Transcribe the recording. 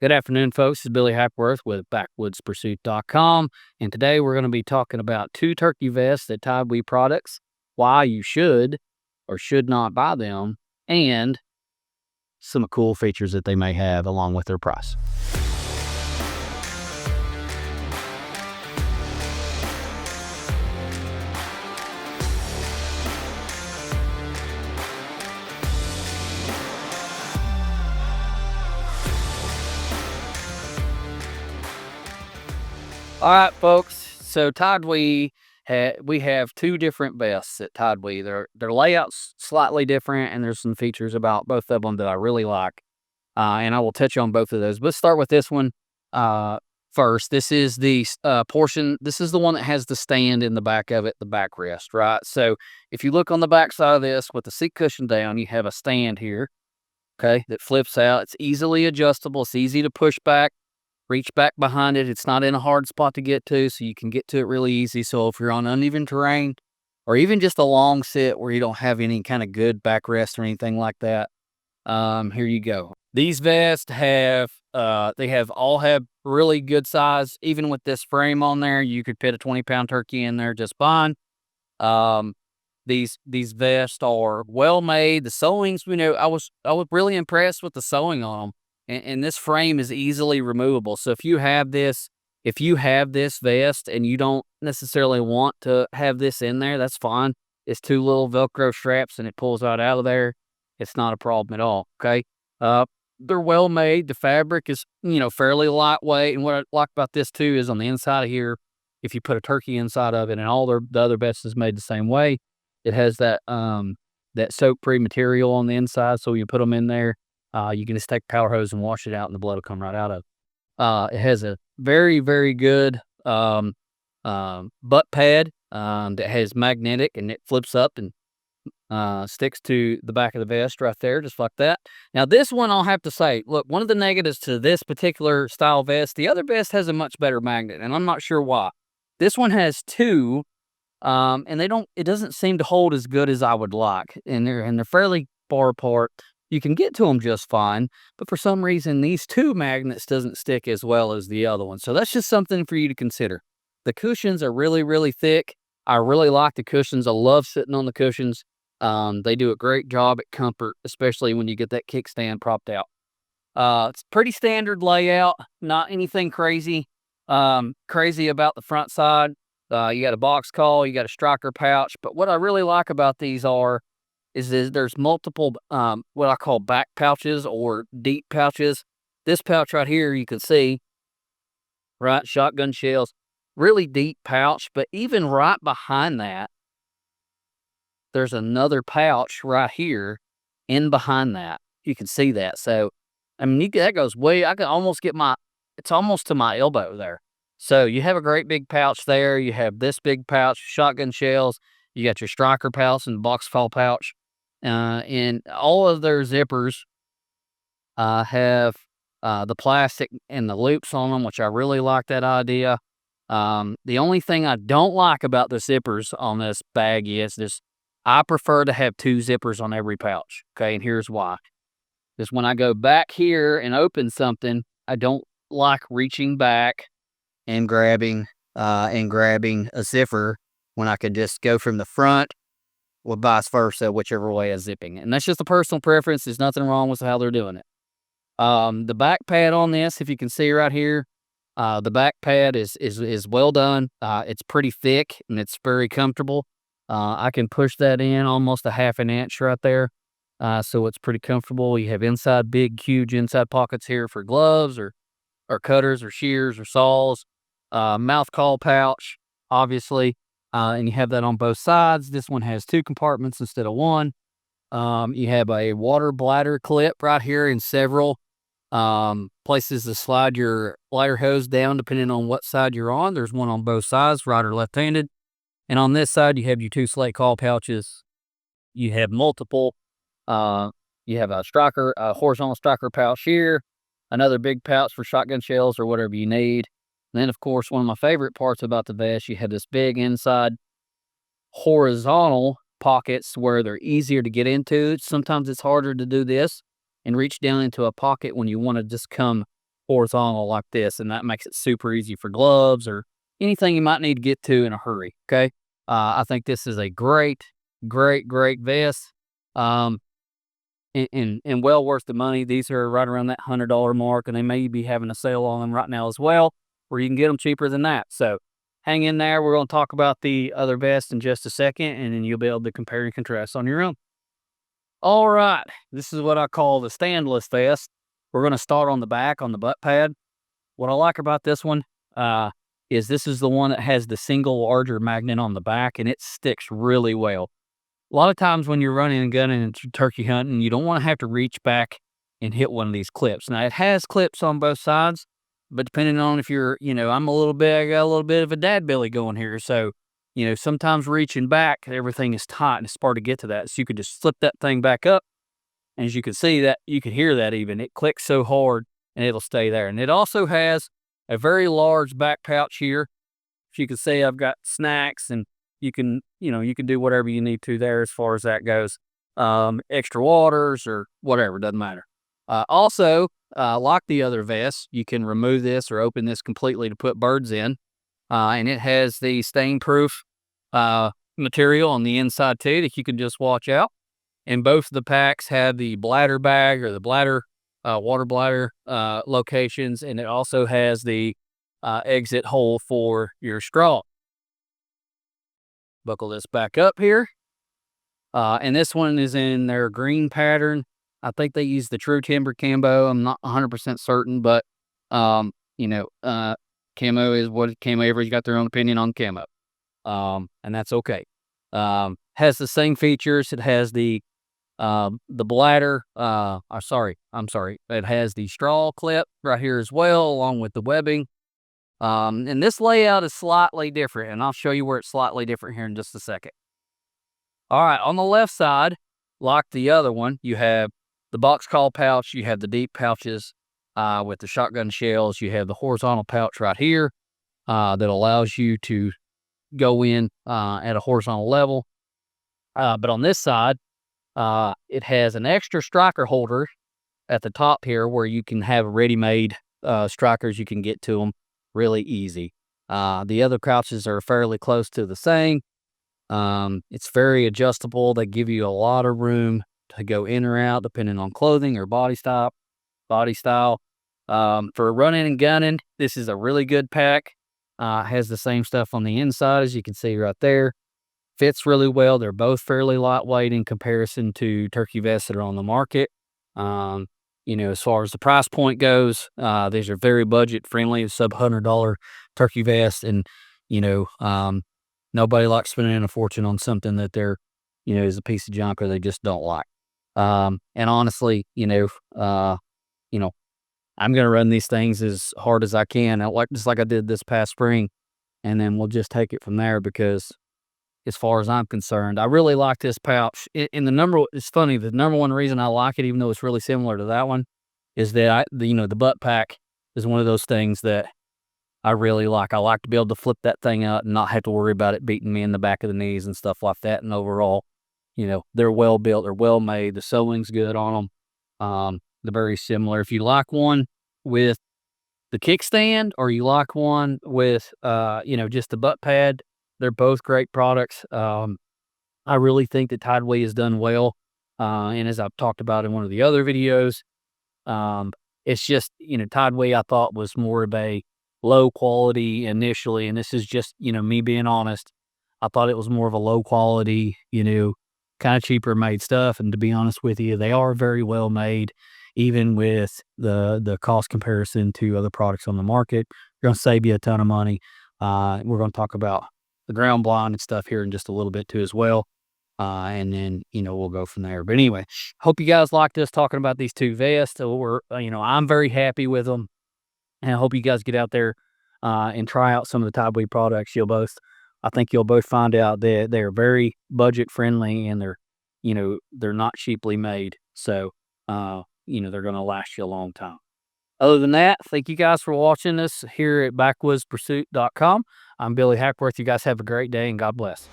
Good afternoon, folks. This is Billy Hackworth with BackwoodsPursuit.com. And today we're going to be talking about two turkey vests at TideWe products, why you should or should not buy them, and some cool features that they may have along with their price. All right, folks. So TideWe, we have two different vests at TideWe. Their layouts slightly different, and there's some features about both of them that I really like. And I will touch on both of those. But let's start with this one first. This is the portion. This is the one that has the stand in the back of it, the backrest, right? So if you look on the back side of this with the seat cushion down, you have a stand here, okay, that flips out. It's easily adjustable. It's easy to push back, reach back behind it. It's not in a hard spot to get to, so you can get to it really easy. So if you're on uneven terrain or even just a long sit where you don't have any kind of good backrest or anything like that, here you go. These vests have, all have really good size. Even with this frame on there, you could fit a 20-pound turkey in there just fine. These vests are well made. The sewings, I was really impressed with the sewing on them. And this frame is easily removable. So if you have this vest and you don't necessarily want to have this in there, that's fine. It's two little Velcro straps and it pulls out of there. It's not a problem at all. Okay. They're well made. The fabric is, fairly lightweight. And what I like about this too is on the inside of here, if you put a turkey inside of it, and all the other vests is made the same way, it has that soak-free material on the inside. So you put them in there, you can just take a power hose and wash it out and the blood will come right out of it. It has a very, very good butt pad that has magnetic, and it flips up and sticks to the back of the vest right there, just like that. Now, this one, I'll have to say, look, one of the negatives to this particular style vest, the other vest has a much better magnet, and I'm not sure why. This one has two, and it doesn't seem to hold as good as I would like, and they're fairly far apart. You can get to them just fine, but for some reason, these two magnets doesn't stick as well as the other one. So that's just something for you to consider. The cushions are really, really thick. I really like the cushions. I love sitting on the cushions. They do a great job at comfort, especially when you get that kickstand propped out. It's pretty standard layout, not anything crazy about the front side. You got a box call, you got a striker pouch, but what I really like about these is there's multiple, what I call back pouches or deep pouches. This pouch right here, you can see, right, shotgun shells, really deep pouch, but even right behind that, there's another pouch right here in behind that. You can see that. So, that goes way, I can almost it's almost to my elbow there. So you have a great big pouch there. You have this big pouch, shotgun shells. You got your striker pouch and box call pouch. And all of their zippers have the plastic and the loops on them, which I really like that idea. The only thing I don't like about the zippers on this bag is I prefer to have two zippers on every pouch. Okay, and here's why. Because when I go back here and open something, I don't like reaching back and grabbing a zipper when I could just go from the front or vice versa, whichever way is zipping. And that's just a personal preference. There's nothing wrong with how they're doing it. The back pad on this, if you can see right here, the back pad is well done. It's pretty thick and it's very comfortable. I can push that in almost a half an inch right there. So it's pretty comfortable. You have big, huge inside pockets here for gloves or cutters or shears or saws. Mouth call pouch, obviously. And you have that on both sides. This one has two compartments instead of one. You have a water bladder clip right here in several places to slide your bladder hose down depending on what side you're on. There's one on both sides, right or left-handed. And on this side, you have your two slate call pouches. You have multiple. You have a horizontal striker pouch here, another big pouch for shotgun shells or whatever you need. And then, of course, one of my favorite parts about the vest, you have this big inside horizontal pockets where they're easier to get into. Sometimes it's harder to do this and reach down into a pocket when you want to just come horizontal like this, and that makes it super easy for gloves or anything you might need to get to in a hurry. Okay. I think this is a great, great, great vest. Um, and well worth the money. These are right around that $100 mark, and they may be having a sale on them right now as well, where you can get them cheaper than that. So hang in there. We're going to talk about the other vest in just a second, and then you'll be able to compare and contrast on your own. All right, this is what I call the standless vest. We're going to start on the back on the butt pad. What I like about this one is this is the one that has the single larger magnet on the back, and it sticks really well. A lot of times when you're running and gunning and turkey hunting, you don't want to have to reach back and hit one of these clips. Now, it has clips on both sides, but depending on if you're, I'm a little bit, I got a little bit of a dad belly going here. So, sometimes reaching back, everything is tight and it's hard to get to that. So you could just slip that thing back up. And as you can see that, you can hear that even. It clicks so hard and it'll stay there. And it also has a very large back pouch here. If you can see, I've got snacks, and you can do whatever you need to there as far as that goes. Extra waters or whatever, doesn't matter. Also, like the other vests, you can remove this or open this completely to put birds in. And it has the stain-proof material on the inside too that you can just watch out. And both of the packs have the bladder bag or the bladder, water bladder locations, and it also has the exit hole for your straw. Buckle this back up here. And this one is in their green pattern. I think they use the True Timber Cambo. I'm not 100% certain, but, camo is what camo. Everybody's got their own opinion on camo. And that's okay. Has the same features. It has the bladder. I'm sorry. It has the straw clip right here as well, along with the webbing. And this layout is slightly different, and I'll show you where it's slightly different here in just a second. All right, on the left side, like the other one, you have the box call pouch, you have the deep pouches with the shotgun shells, you have the horizontal pouch right here that allows you to go in at a horizontal level. But on this side, it has an extra striker holder at the top here where you can have ready-made strikers. You can get to them really easy. The other pouches are fairly close to the same. It's very adjustable. They give you a lot of room to go in or out depending on clothing or body style. For running and gunning, this is a really good pack. Has the same stuff on the inside as you can see right there. Fits really well. They're both fairly lightweight in comparison to turkey vests that are on the market. As far as the price point goes, these are very budget friendly, sub $100 turkey vests, and nobody likes spending a fortune on something that they're, is a piece of junk or they just don't like. And honestly, I'm gonna run these things as hard as I can, just like I did this past spring, and then we'll just take it from there because, as far as I'm concerned, I really like this pouch. It's funny, the number one reason I like it, even though it's really similar to that one, is that the butt pack is one of those things that I really like. I like to be able to flip that thing out and not have to worry about it beating me in the back of the knees and stuff like that. And overall, they're well built, they're well made. The sewing's good on them. They're very similar. If you like one with the kickstand or you like one with, just the butt pad, they're both great products. I really think that TideWe has done well. And as I've talked about in one of the other videos, it's just, TideWe I thought was more of a low quality initially. And this is just, me being honest. I thought it was more of a low quality, kind of cheaper made stuff. And to be honest with you, they are very well made, even with the cost comparison to other products on the market. They're going to save you a ton of money. We're going to talk about the ground blind and stuff here in just a little bit too as well. And then, we'll go from there. But anyway, hope you guys liked us talking about these two vests. I'm very happy with them. And I hope you guys get out there and try out some of the TideWe products. I think you'll both find out that they're very budget friendly and they're not cheaply made. So, they're going to last you a long time. Other than that, thank you guys for watching us here at BackwoodsPursuit.com. I'm Billy Hackworth. You guys have a great day and God bless.